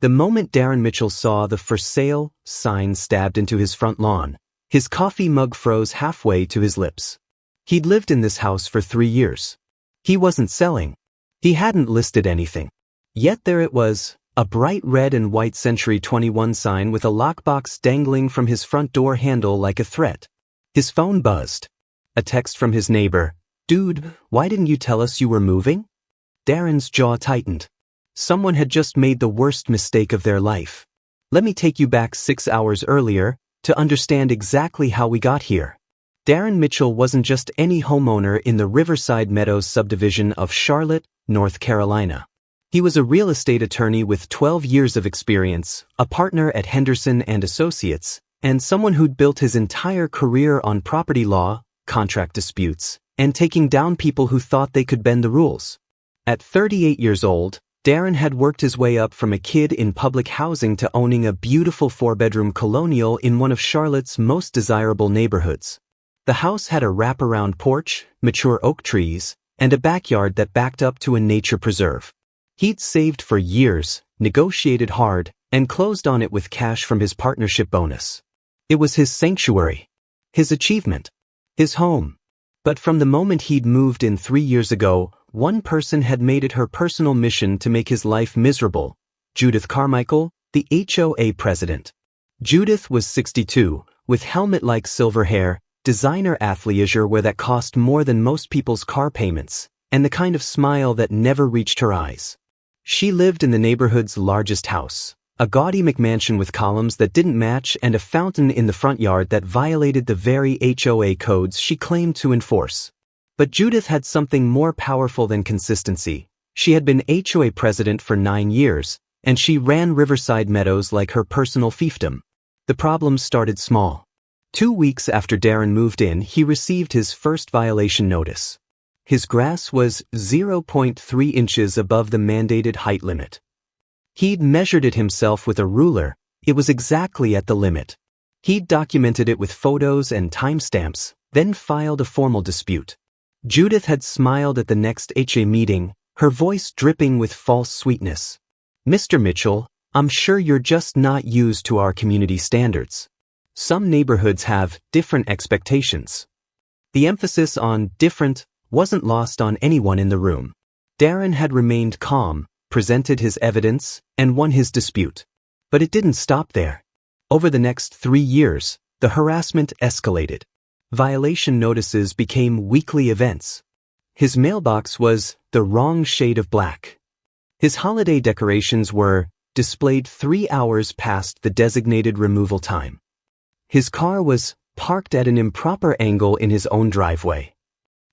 The moment Darren Mitchell saw the "For Sale" sign stabbed into his front lawn, his coffee mug froze halfway to his lips. He'd lived in this house for 3 years. He wasn't selling. He hadn't listed anything. Yet there it was, a bright red and white Century 21 sign with a lockbox dangling from his front door handle like a threat. His phone buzzed. A text from his neighbor. "Dude, why didn't you tell us you were moving?" Darren's jaw tightened. Someone had just made the worst mistake of their life. Let me take you back 6 hours earlier to understand exactly how we got here. Darren Mitchell wasn't just any homeowner in the Riverside Meadows subdivision of Charlotte, North Carolina. He was a real estate attorney with 12 years of experience, a partner at Henderson and Associates, and someone who'd built his entire career on property law, contract disputes, and taking down people who thought they could bend the rules. At 38 years old, Darren had worked his way up from a kid in public housing to owning a beautiful 4-bedroom colonial in one of Charlotte's most desirable neighborhoods. The house had a wraparound porch, mature oak trees, and a backyard that backed up to a nature preserve. He'd saved for years, negotiated hard, and closed on it with cash from his partnership bonus. It was his sanctuary, his achievement, his home. But from the moment he'd moved in 3 years ago, one person had made it her personal mission to make his life miserable: Judith Carmichael, the HOA president. Judith was 62, with helmet-like silver hair, designer athleisure wear that cost more than most people's car payments, and the kind of smile that never reached her eyes. She lived in the neighborhood's largest house, a gaudy McMansion with columns that didn't match and a fountain in the front yard that violated the very HOA codes she claimed to enforce. But Judith had something more powerful than consistency. She had been HOA president for 9 years, and she ran Riverside Meadows like her personal fiefdom. The problem started small. 2 weeks after Darren moved in, he received his first violation notice. His grass was 0.3 inches above the mandated height limit. He'd measured it himself with a ruler. It was exactly at the limit. He'd documented it with photos and timestamps, then filed a formal dispute. Judith had smiled at the next HOA meeting, her voice dripping with false sweetness. "Mr. Mitchell, I'm sure you're just not used to our community standards. Some neighborhoods have different expectations." The emphasis on different wasn't lost on anyone in the room. Darren had remained calm, presented his evidence, and won his dispute. But it didn't stop there. Over the next 3 years, the harassment escalated. Violation notices became weekly events. His mailbox was the wrong shade of black. His holiday decorations were displayed 3 hours past the designated removal time. His car was parked at an improper angle in his own driveway.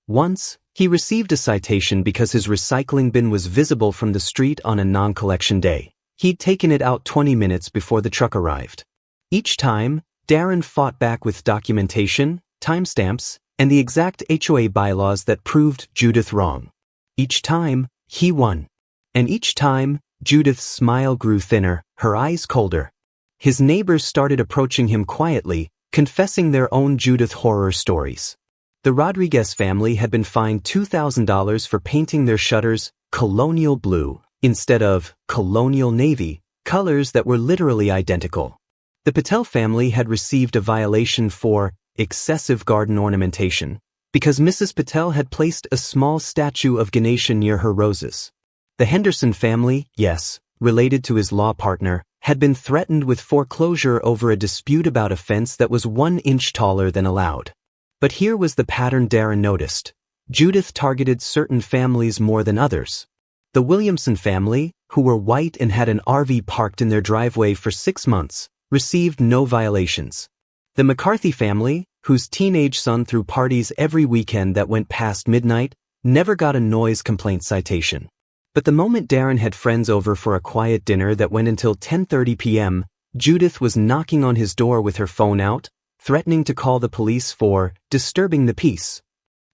Once, he received a citation because his recycling bin was visible from the street on a non-collection day. He'd taken it out 20 minutes before the truck arrived. Each time, Darren fought back with documentation, timestamps, and the exact HOA bylaws that proved Judith wrong. Each time, he won. And each time, Judith's smile grew thinner, her eyes colder. His neighbors started approaching him quietly, confessing their own Judith horror stories. The Rodriguez family had been fined $2,000 for painting their shutters colonial blue instead of colonial navy, colors that were literally identical. The Patel family had received a violation for excessive garden ornamentation because Mrs. Patel had placed a small statue of Ganesha near her roses. The Henderson family, yes, related to his law partner, had been threatened with foreclosure over a dispute about a fence that was 1 inch taller than allowed. But here was the pattern Darren noticed. Judith targeted certain families more than others. The Williamson family, who were white and had an RV parked in their driveway for 6 months, received no violations. The McCarthy family, whose teenage son threw parties every weekend that went past midnight, never got a noise complaint citation. But the moment Darren had friends over for a quiet dinner that went until 10:30 p.m., Judith was knocking on his door with her phone out, threatening to call the police for disturbing the peace.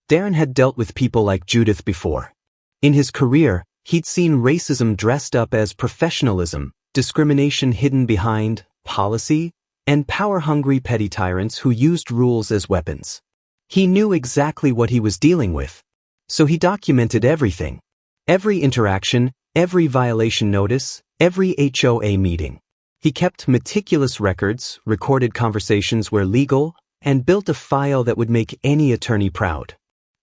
Darren had dealt with people like Judith before. In his career, he'd seen racism dressed up as professionalism, discrimination hidden behind policy, and power-hungry petty tyrants who used rules as weapons. He knew exactly what he was dealing with. So he documented everything. Every interaction, every violation notice, Every HOA meeting. He kept meticulous records, recorded conversations where legal, and built a file that would make any attorney proud.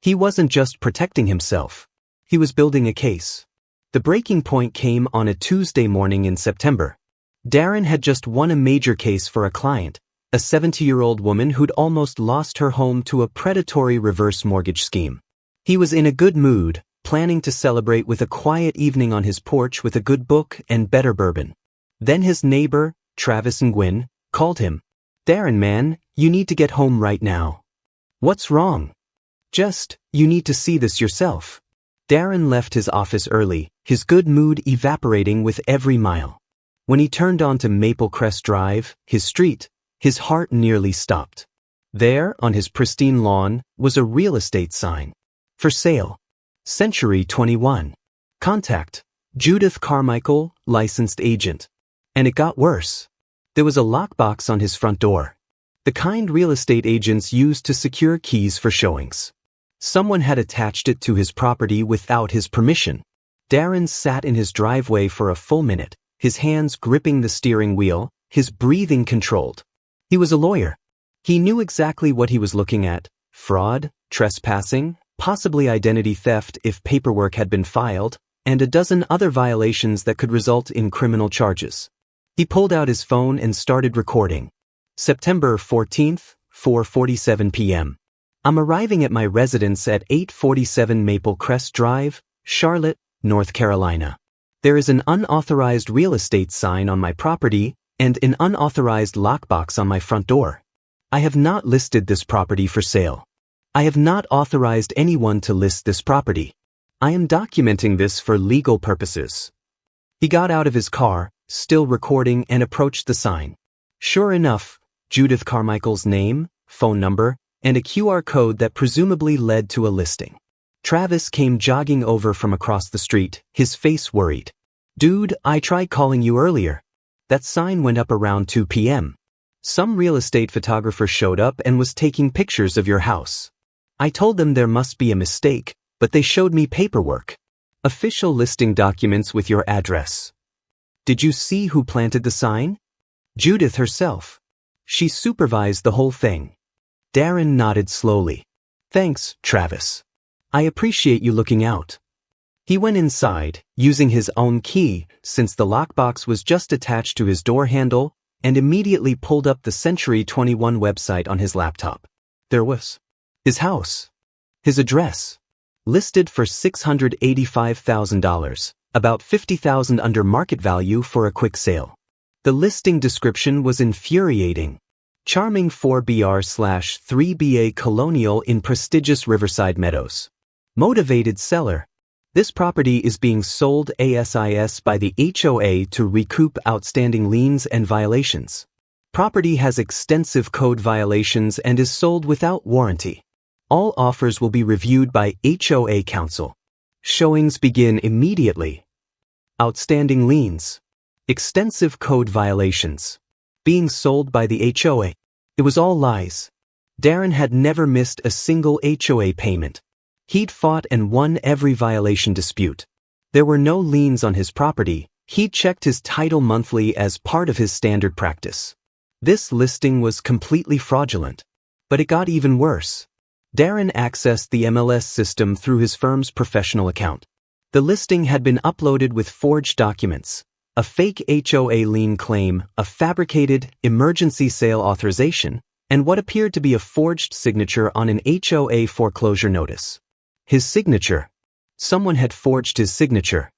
He wasn't just protecting himself. He was building a case. The breaking point came on a Tuesday morning in September. Darren had just won a major case for a client, a 70-year-old woman who'd almost lost her home to a predatory reverse mortgage scheme. He was in a good mood, planning to celebrate with a quiet evening on his porch with a good book and better bourbon. Then his neighbor, Travis and Gwen, called him. "Darren, man, you need to get home right now." "What's wrong?" You need to see this yourself." Darren left his office early, his good mood evaporating with every mile. When he turned onto Maple Crest Drive, his street, his heart nearly stopped. There, on his pristine lawn, was a real estate sign. "For sale. Century 21. Contact Judith Carmichael, licensed agent." And it got worse. There was a lockbox on his front door. The kind real estate agents used to secure keys for showings. Someone had attached it to his property without his permission. Darren sat in his driveway for a full minute, his hands gripping the steering wheel, his breathing controlled. He was a lawyer. He knew exactly what he was looking at: fraud, trespassing, possibly identity theft if paperwork had been filed, and a dozen other violations that could result in criminal charges. He pulled out his phone and started recording. September 14th, 4:47 p.m. "I'm arriving at my residence at 847 Maple Crest Drive, Charlotte, North Carolina. There is an unauthorized real estate sign on my property and an unauthorized lockbox on my front door. I have not listed this property for sale. I have not authorized anyone to list this property. I am documenting this for legal purposes." He got out of his car, still recording, and approached the sign. Sure enough, Judith Carmichael's name, phone number, and a QR code that presumably led to a listing. Travis came jogging over from across the street, his face worried. "Dude, I tried calling you earlier. That sign went up around 2 p.m. Some real estate photographer showed up and was taking pictures of your house. I told them there must be a mistake, but they showed me paperwork. Official listing documents with your address. Did you see who planted the sign?" "Judith herself. She supervised the whole thing." Darren nodded slowly. "Thanks, Travis. I appreciate you looking out." He went inside, using his own key, since the lockbox was just attached to his door handle, and immediately pulled up the Century 21 website on his laptop. There was his house, his address, listed for $685,000, about $50,000 under market value for a quick sale. The listing description was infuriating. Charming 4BR/3BA colonial in prestigious Riverside Meadows. Motivated seller. This property is being sold ASIS by the HOA to recoup outstanding liens and violations. Property has extensive code violations and is sold without warranty. All offers will be reviewed by HOA counsel. Showings begin immediately. Outstanding liens. Extensive code violations. Being sold by the HOA. It was all lies. Darren had never missed a single HOA payment. He'd fought and won every violation dispute. There were no liens on his property. He'd checked his title monthly as part of his standard practice. This listing was completely fraudulent. But it got even worse. Darren accessed the MLS system through his firm's professional account. The listing had been uploaded with forged documents, a fake HOA lien claim, a fabricated emergency sale authorization, and what appeared to be a forged signature on an HOA foreclosure notice. His signature. Someone had forged his signature.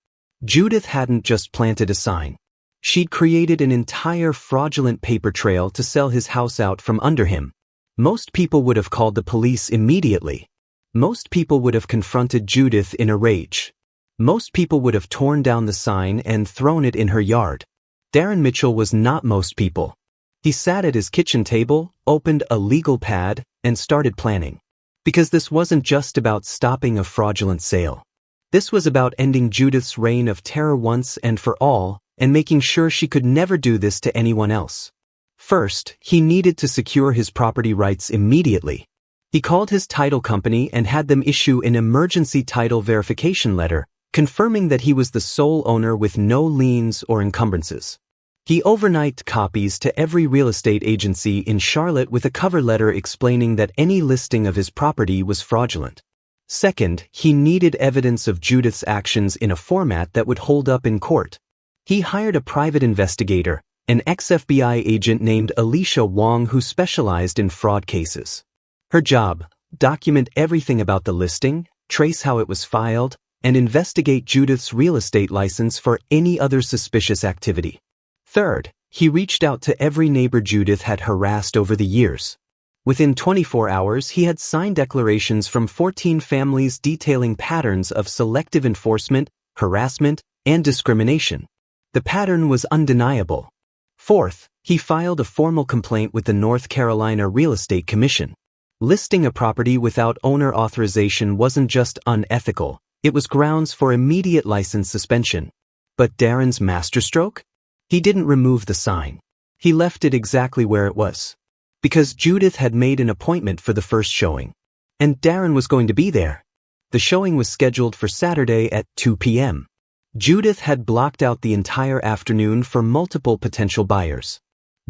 Judith hadn't just planted a sign. She'd created an entire fraudulent paper trail to sell his house out from under him. Most people would have called the police immediately. Most people would have confronted Judith in a rage. Most people would have torn down the sign and thrown it in her yard. Darren Mitchell was not most people. He sat at his kitchen table, opened a legal pad, and started planning. Because this wasn't just about stopping a fraudulent sale. This was about ending Judith's reign of terror once and for all, and making sure she could never do this to anyone else. First, he needed to secure his property rights immediately. He called his title company and had them issue an emergency title verification letter, confirming that he was the sole owner with no liens or encumbrances. He overnight copies to every real estate agency in Charlotte with a cover letter explaining that any listing of his property was fraudulent. Second, he needed evidence of Judith's actions in a format that would hold up in court. He hired a private investigator, an ex-FBI agent named Alicia Wong who specialized in fraud cases. Her job: document everything about the listing, trace how it was filed, and investigate Judith's real estate license for any other suspicious activity. Third, he reached out to every neighbor Judith had harassed over the years. Within 24 hours, he had signed declarations from 14 families detailing patterns of selective enforcement, harassment, and discrimination. The pattern was undeniable. Fourth, he filed a formal complaint with the North Carolina Real Estate Commission. Listing a property without owner authorization wasn't just unethical, it was grounds for immediate license suspension. But Darren's masterstroke? He didn't remove the sign. He left it exactly where it was. Because Judith had made an appointment for the first showing. And Darren was going to be there. The showing was scheduled for Saturday at 2 p.m. Judith had blocked out the entire afternoon for multiple potential buyers.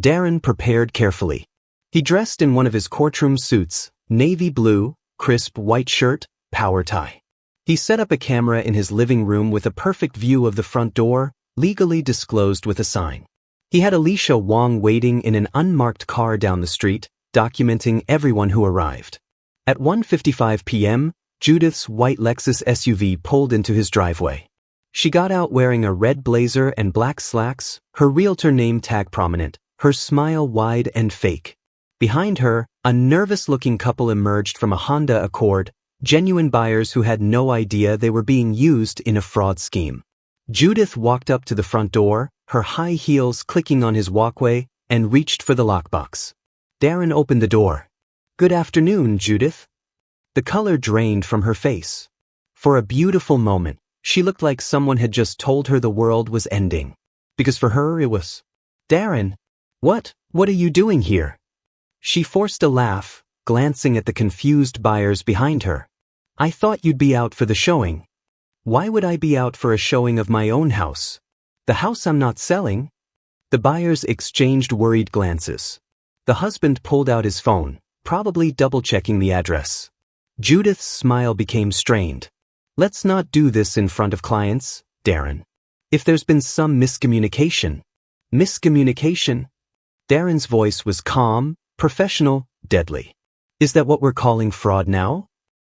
Darren prepared carefully. He dressed in one of his courtroom suits, navy blue, crisp white shirt, power tie. He set up a camera in his living room with a perfect view of the front door, legally disclosed with a sign. He had Alicia Wong waiting in an unmarked car down the street, documenting everyone who arrived. At 1:55 p.m., Judith's white Lexus SUV pulled into his driveway. She got out wearing a red blazer and black slacks, her realtor name tag prominent, her smile wide and fake. Behind her, a nervous-looking couple emerged from a Honda Accord, genuine buyers who had no idea they were being used in a fraud scheme. Judith walked up to the front door, her high heels clicking on his walkway, and reached for the lockbox. Darren opened the door. "Good afternoon, Judith." The color drained from her face. For a beautiful moment, she looked like someone had just told her the world was ending. Because for her it was. "Darren, what are you doing here?" She forced a laugh, glancing at the confused buyers behind her. "I thought you'd be out for the showing." "Why would I be out for a showing of my own house? The house I'm not selling?" The buyers exchanged worried glances. The husband pulled out his phone, probably double-checking the address. Judith's smile became strained. "Let's not do this in front of clients, Darren. If there's been some miscommunication." "Miscommunication?" Darren's voice was calm, professional, deadly. "Is that what we're calling fraud now?"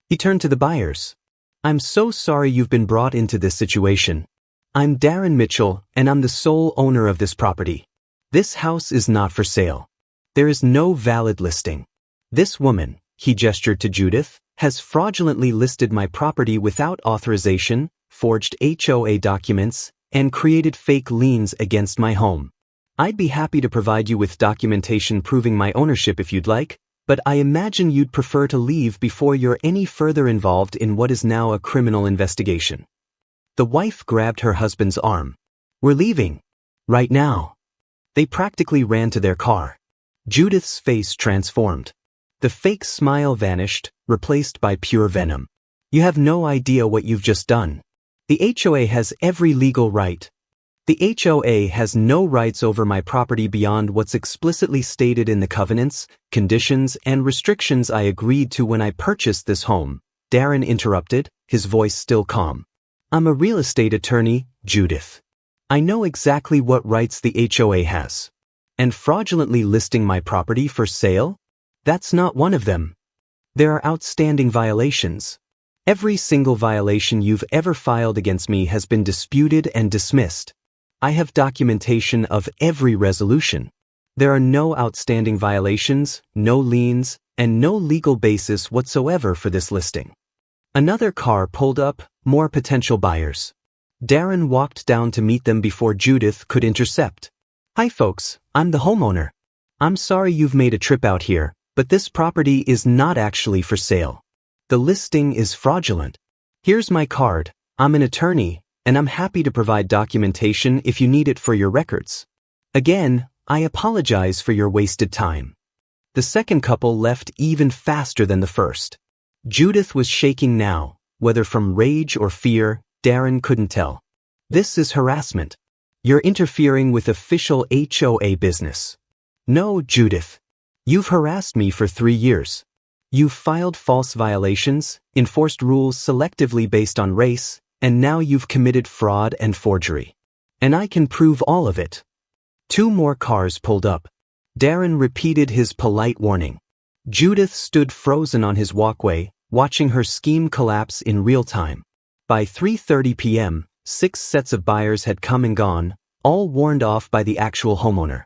He turned to the buyers. "I'm so sorry you've been brought into this situation. I'm Darren Mitchell, and I'm the sole owner of this property. This house is not for sale. There is no valid listing. This woman," he gestured to Judith, "has fraudulently listed my property without authorization, forged HOA documents, and created fake liens against my home. I'd be happy to provide you with documentation proving my ownership if you'd like, but I imagine you'd prefer to leave before you're any further involved in what is now a criminal investigation." The wife grabbed her husband's arm. "We're leaving. Right now." They practically ran to their car. Judith's face transformed. The fake smile vanished, replaced by pure venom. "You have no idea what you've just done. The HOA has every legal right. The HOA has no rights over my property beyond what's explicitly stated in the covenants, conditions, and restrictions I agreed to when I purchased this home," Darren interrupted, his voice still calm. "I'm a real estate attorney, Judith. I know exactly what rights the HOA has. And fraudulently listing my property for sale? That's not one of them. There are outstanding violations. Every single violation you've ever filed against me has been disputed and dismissed. I have documentation of every resolution. There are no outstanding violations, no liens, and no legal basis whatsoever for this listing." Another car pulled up, more potential buyers. Darren walked down to meet them before Judith could intercept. "Hi folks, I'm the homeowner. I'm sorry you've made a trip out here, but this property is not actually for sale. The listing is fraudulent. Here's my card. I'm an attorney, and I'm happy to provide documentation if you need it for your records. Again, I apologize for your wasted time." The second couple left even faster than the first. Judith was shaking now, whether from rage or fear, Darren couldn't tell. This is harassment. You're interfering with official HOA business. No, Judith. You've harassed me for 3 years. You've filed false violations, enforced rules selectively based on race, and now you've committed fraud and forgery. And I can prove all of it. 2 more cars pulled up. Darren repeated his polite warning. Judith stood frozen on his walkway, watching her scheme collapse in real time. By 3:30 p.m., 6 sets of buyers had come and gone, all warned off by the actual homeowner.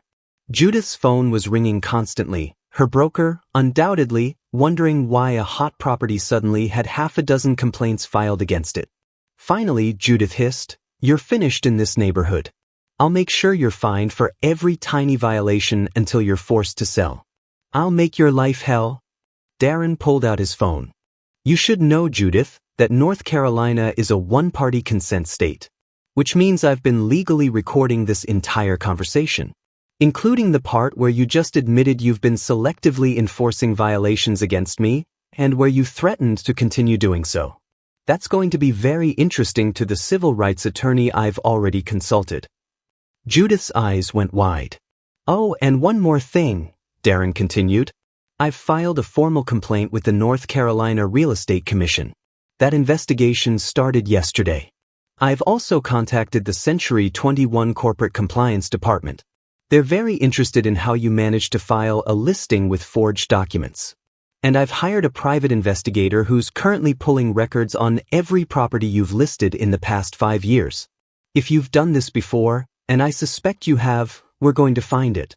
Judith's phone was ringing constantly, her broker, undoubtedly, wondering why a hot property suddenly had half a dozen complaints filed against it. Finally, Judith hissed, "You're finished in this neighborhood. I'll make sure you're fined for every tiny violation until you're forced to sell. I'll make your life hell." Darren pulled out his phone. "You should know, Judith, that North Carolina is a one-party consent state, which means I've been legally recording this entire conversation, including the part where you just admitted you've been selectively enforcing violations against me and where you threatened to continue doing so. That's going to be very interesting to the civil rights attorney I've already consulted." Judith's eyes went wide. "Oh, and one more thing," Darren continued. "I've filed a formal complaint with the North Carolina Real Estate Commission. That investigation started yesterday. I've also contacted the Century 21 Corporate Compliance Department. They're very interested in how you managed to file a listing with forged documents. And I've hired a private investigator who's currently pulling records on every property you've listed in the past 5 years. If you've done this before, and I suspect you have, we're going to find it."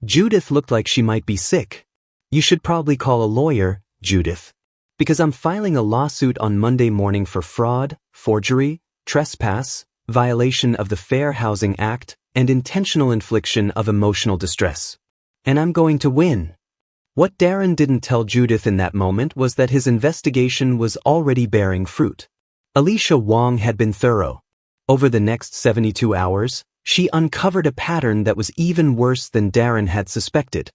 Judith looked like she might be sick. "You should probably call a lawyer, Judith, because I'm filing a lawsuit on Monday morning for fraud, forgery, trespass, violation of the Fair Housing Act, and intentional infliction of emotional distress. And I'm going to win." What Darren didn't tell Judith in that moment was that his investigation was already bearing fruit. Alicia Wong had been thorough. Over the next 72 hours, she uncovered a pattern that was even worse than Darren had suspected.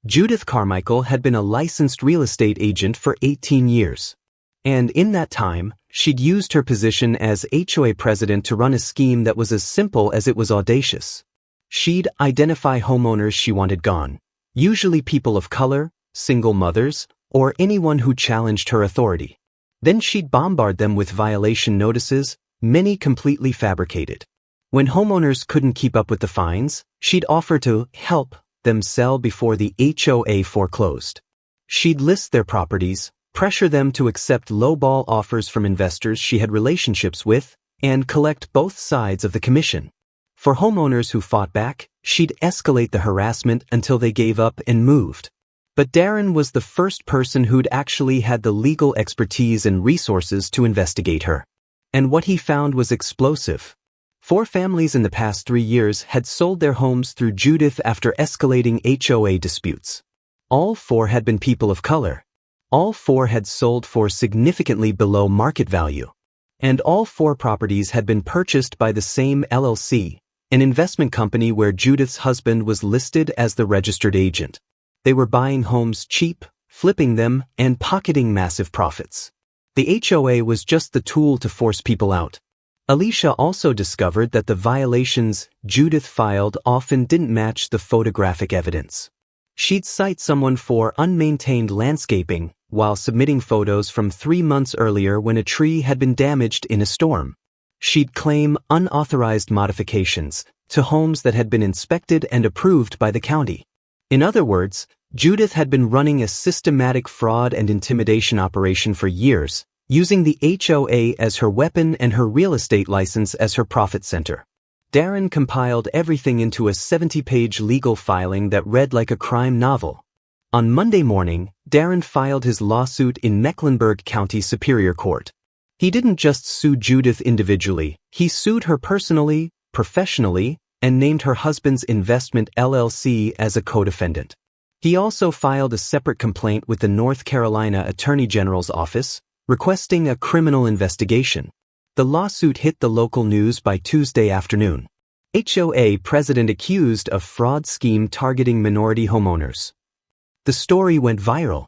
Judith Carmichael had been a licensed real estate agent for 18 years. And in that time, she'd used her position as HOA president to run a scheme that was as simple as it was audacious. She'd identify homeowners she wanted gone, usually people of color, single mothers, or anyone who challenged her authority. Then she'd bombard them with violation notices, many completely fabricated. When homeowners couldn't keep up with the fines, she'd offer to help them sell before the HOA foreclosed. She'd list their properties, pressure them to accept low-ball offers from investors she had relationships with, and collect both sides of the commission. For homeowners who fought back, she'd escalate the harassment until they gave up and moved. But Darren was the first person who'd actually had the legal expertise and resources to investigate her. And what he found was explosive. 4 families in the past 3 years had sold their homes through Judith after escalating HOA disputes. All 4 had been people of color. All 4 had sold for significantly below market value. And all 4 properties had been purchased by the same LLC, an investment company where Judith's husband was listed as the registered agent. They were buying homes cheap, flipping them, and pocketing massive profits. The HOA was just the tool to force people out. Alicia also discovered that the violations Judith filed often didn't match the photographic evidence. She'd cite someone for unmaintained landscaping while submitting photos from 3 months earlier when a tree had been damaged in a storm. She'd claim unauthorized modifications to homes that had been inspected and approved by the county. In other words, Judith had been running a systematic fraud and intimidation operation for years, using the HOA as her weapon and her real estate license as her profit center. Darren compiled everything into a 70-page legal filing that read like a crime novel. On Monday morning, Darren filed his lawsuit in Mecklenburg County Superior Court. He didn't just sue Judith individually, he sued her personally, professionally, and named her husband's investment LLC as a co-defendant. He also filed a separate complaint with the North Carolina Attorney General's office, requesting a criminal investigation. The lawsuit hit the local news by Tuesday afternoon. HOA president accused of fraud scheme targeting minority homeowners. The story went viral.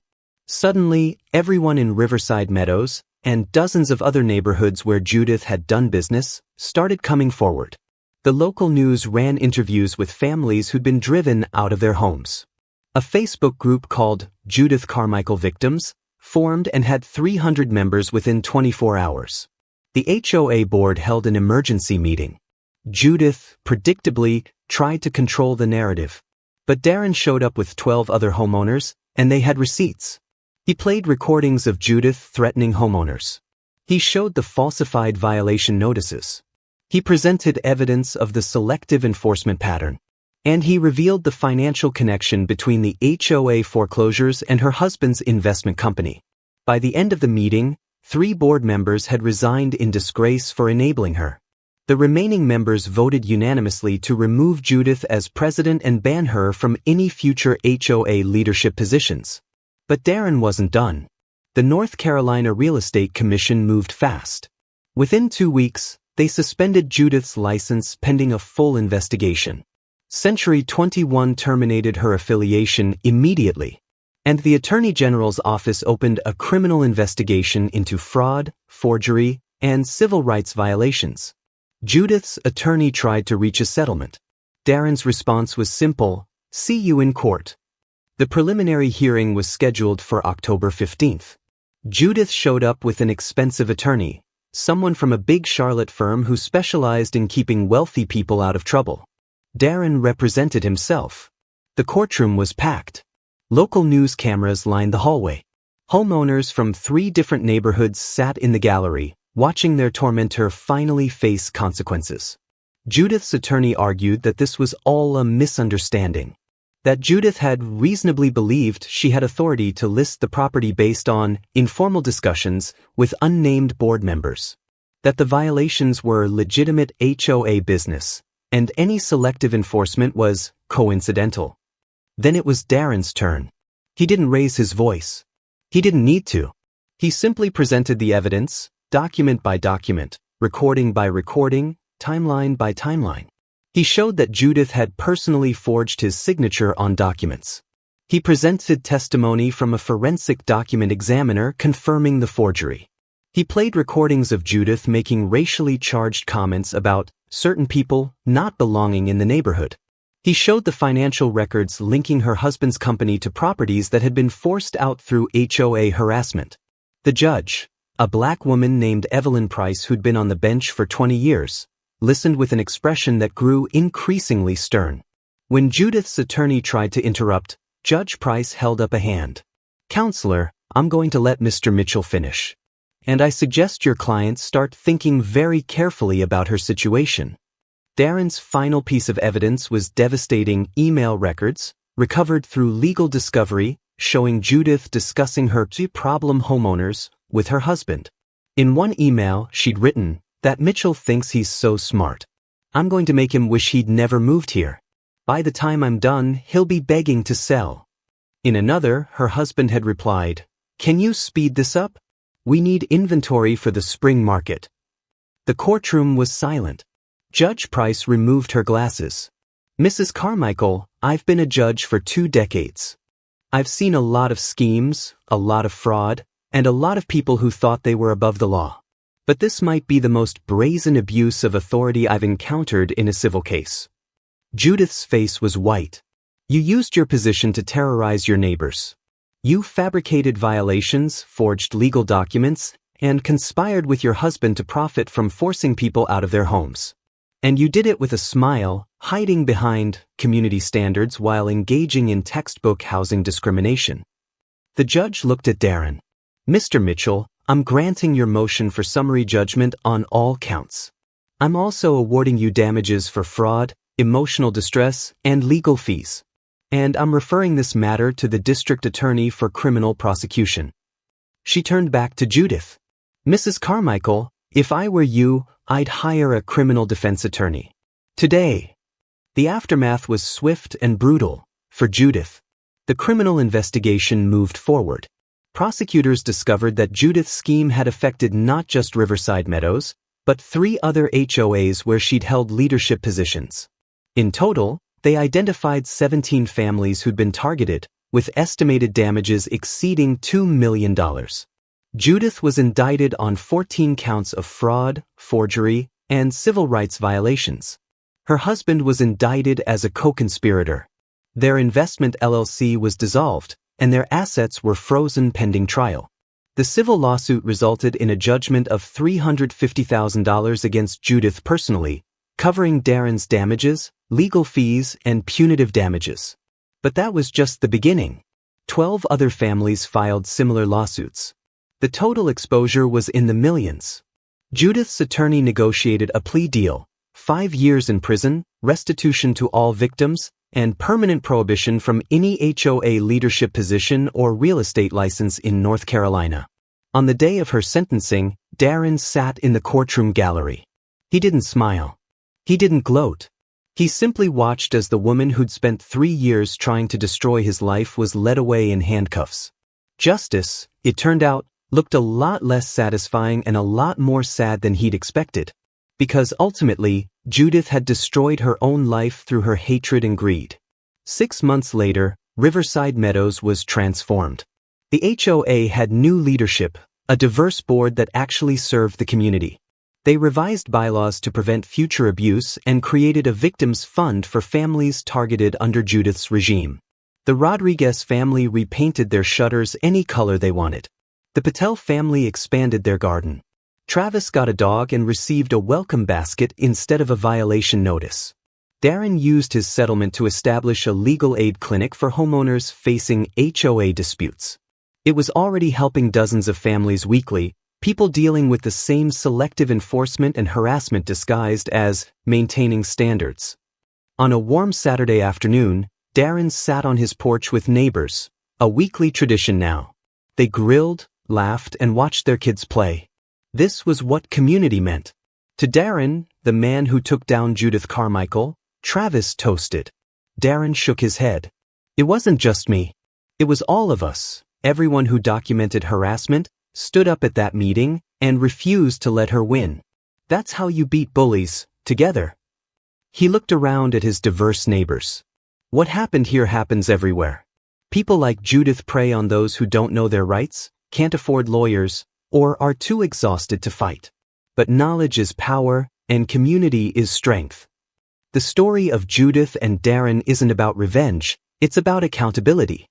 Suddenly, everyone in Riverside Meadows, and dozens of other neighborhoods where Judith had done business started coming forward. The local news ran interviews with families who'd been driven out of their homes. A Facebook group called Judith Carmichael Victims formed and had 300 members within 24 hours. The HOA board held an emergency meeting. Judith, predictably, tried to control the narrative. But Darren showed up with 12 other homeowners, and they had receipts. He played recordings of Judith threatening homeowners. He showed the falsified violation notices. He presented evidence of the selective enforcement pattern. And he revealed the financial connection between the HOA foreclosures and her husband's investment company. By the end of the meeting, 3 board members had resigned in disgrace for enabling her. The remaining members voted unanimously to remove Judith as president and ban her from any future HOA leadership positions. But Darren wasn't done. The North Carolina Real Estate Commission moved fast. Within 2 weeks, they suspended Judith's license pending a full investigation. Century 21 terminated her affiliation immediately, and the Attorney General's office opened a criminal investigation into fraud, forgery, and civil rights violations. Judith's attorney tried to reach a settlement. Darren's response was simple: "See you in court." The preliminary hearing was scheduled for October 15th. Judith showed up with an expensive attorney, someone from a big Charlotte firm who specialized in keeping wealthy people out of trouble. Darren represented himself. The courtroom was packed. Local news cameras lined the hallway. Homeowners from 3 different neighborhoods sat in the gallery, watching their tormentor finally face consequences. Judith's attorney argued that this was all a misunderstanding. That Judith had reasonably believed she had authority to list the property based on informal discussions with unnamed board members. That the violations were legitimate HOA business, and any selective enforcement was coincidental. Then it was Darren's turn. He didn't raise his voice. He didn't need to. He simply presented the evidence, document by document, recording by recording, timeline by timeline. He showed that Judith had personally forged his signature on documents. He presented testimony from a forensic document examiner confirming the forgery. He played recordings of Judith making racially charged comments about certain people not belonging in the neighborhood. He showed the financial records linking her husband's company to properties that had been forced out through HOA harassment. The judge, a black woman named Evelyn Price who'd been on the bench for 20 years, listened with an expression that grew increasingly stern. When Judith's attorney tried to interrupt, Judge Price held up a hand. "Counselor, I'm going to let Mr. Mitchell finish. And I suggest your client start thinking very carefully about her situation." Darren's final piece of evidence was devastating email records, recovered through legal discovery, showing Judith discussing her 2 problem homeowners with her husband. In one email, she'd written, "That Mitchell thinks he's so smart. I'm going to make him wish he'd never moved here. By the time I'm done, he'll be begging to sell." In another, her husband had replied, "Can you speed this up? We need inventory for the spring market." The courtroom was silent. Judge Price removed her glasses. "Mrs. Carmichael, I've been a judge for 2 decades. I've seen a lot of schemes, a lot of fraud, and a lot of people who thought they were above the law. But this might be the most brazen abuse of authority I've encountered in a civil case." Judith's face was white. "You used your position to terrorize your neighbors. You fabricated violations, forged legal documents, and conspired with your husband to profit from forcing people out of their homes. And you did it with a smile, hiding behind community standards while engaging in textbook housing discrimination." The judge looked at Darren. "Mr. Mitchell, I'm granting your motion for summary judgment on all counts. I'm also awarding you damages for fraud, emotional distress, and legal fees. And I'm referring this matter to the district attorney for criminal prosecution." She turned back to Judith. "Mrs. Carmichael, if I were you, I'd hire a criminal defense attorney. Today." The aftermath was swift and brutal. For Judith, the criminal investigation moved forward. Prosecutors discovered that Judith's scheme had affected not just Riverside Meadows, but 3 other HOAs where she'd held leadership positions. In total, they identified 17 families who'd been targeted, with estimated damages exceeding $2 million. Judith was indicted on 14 counts of fraud, forgery, and civil rights violations. Her husband was indicted as a co-conspirator. Their investment LLC was dissolved, and their assets were frozen pending trial. The civil lawsuit resulted in a judgment of $350,000 against Judith personally, covering Darren's damages, legal fees, and punitive damages. But that was just the beginning. 12 other families filed similar lawsuits. The total exposure was in the millions. Judith's attorney negotiated a plea deal, 5 years in prison, restitution to all victims, and permanent prohibition from any HOA leadership position or real estate license in North Carolina. On the day of her sentencing, Darren sat in the courtroom gallery. He didn't smile. He didn't gloat. He simply watched as the woman who'd spent 3 years trying to destroy his life was led away in handcuffs. Justice, it turned out, looked a lot less satisfying and a lot more sad than he'd expected. Because ultimately, Judith had destroyed her own life through her hatred and greed. 6 months later, Riverside Meadows was transformed. The HOA had new leadership, a diverse board that actually served the community. They revised bylaws to prevent future abuse and created a victims fund for families targeted under Judith's regime. The Rodriguez family repainted their shutters any color they wanted. The Patel family expanded their garden. Travis got a dog and received a welcome basket instead of a violation notice. Darren used his settlement to establish a legal aid clinic for homeowners facing HOA disputes. It was already helping dozens of families weekly, people dealing with the same selective enforcement and harassment disguised as maintaining standards. On a warm Saturday afternoon, Darren sat on his porch with neighbors, a weekly tradition now. They grilled, laughed, and watched their kids play. This was what community meant. To Darren, the man who took down Judith Carmichael, Travis toasted. Darren shook his head. It wasn't just me. It was all of us, everyone who documented harassment, stood up at that meeting, and refused to let her win. That's how you beat bullies, together. He looked around at his diverse neighbors. What happened here happens everywhere. People like Judith prey on those who don't know their rights, can't afford lawyers, or are too exhausted to fight. But knowledge is power, and community is strength. The story of Judith and Darren isn't about revenge, it's about accountability.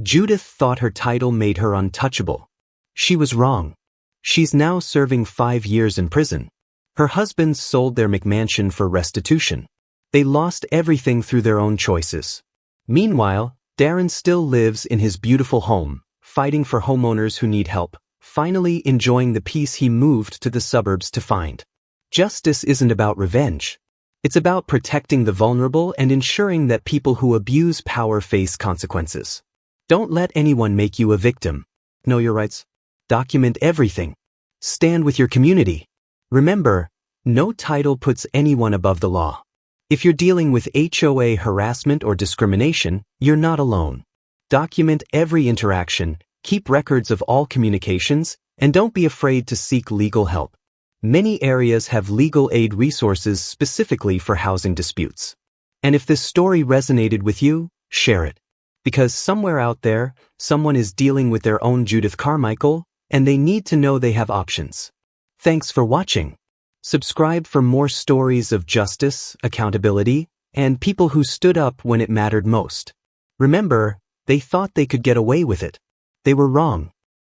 Judith thought her title made her untouchable. She was wrong. She's now serving 5 years in prison. Her husbands sold their McMansion for restitution. They lost everything through their own choices. Meanwhile, Darren still lives in his beautiful home, fighting for homeowners who need help, finally enjoying the peace he moved to the suburbs to find. Justice isn't about revenge. It's about protecting the vulnerable and ensuring that people who abuse power face consequences. Don't let anyone make you a victim. Know your rights. Document everything. Stand with your community. Remember, no title puts anyone above the law. If you're dealing with HOA harassment or discrimination, you're not alone. Document every interaction, keep records of all communications, and don't be afraid to seek legal help. Many areas have legal aid resources specifically for housing disputes. And if this story resonated with you, share it. Because somewhere out there, someone is dealing with their own Judith Carmichael, and they need to know they have options. Thanks for watching. Subscribe for more stories of justice, accountability, and people who stood up when it mattered most. Remember, they thought they could get away with it. They were wrong.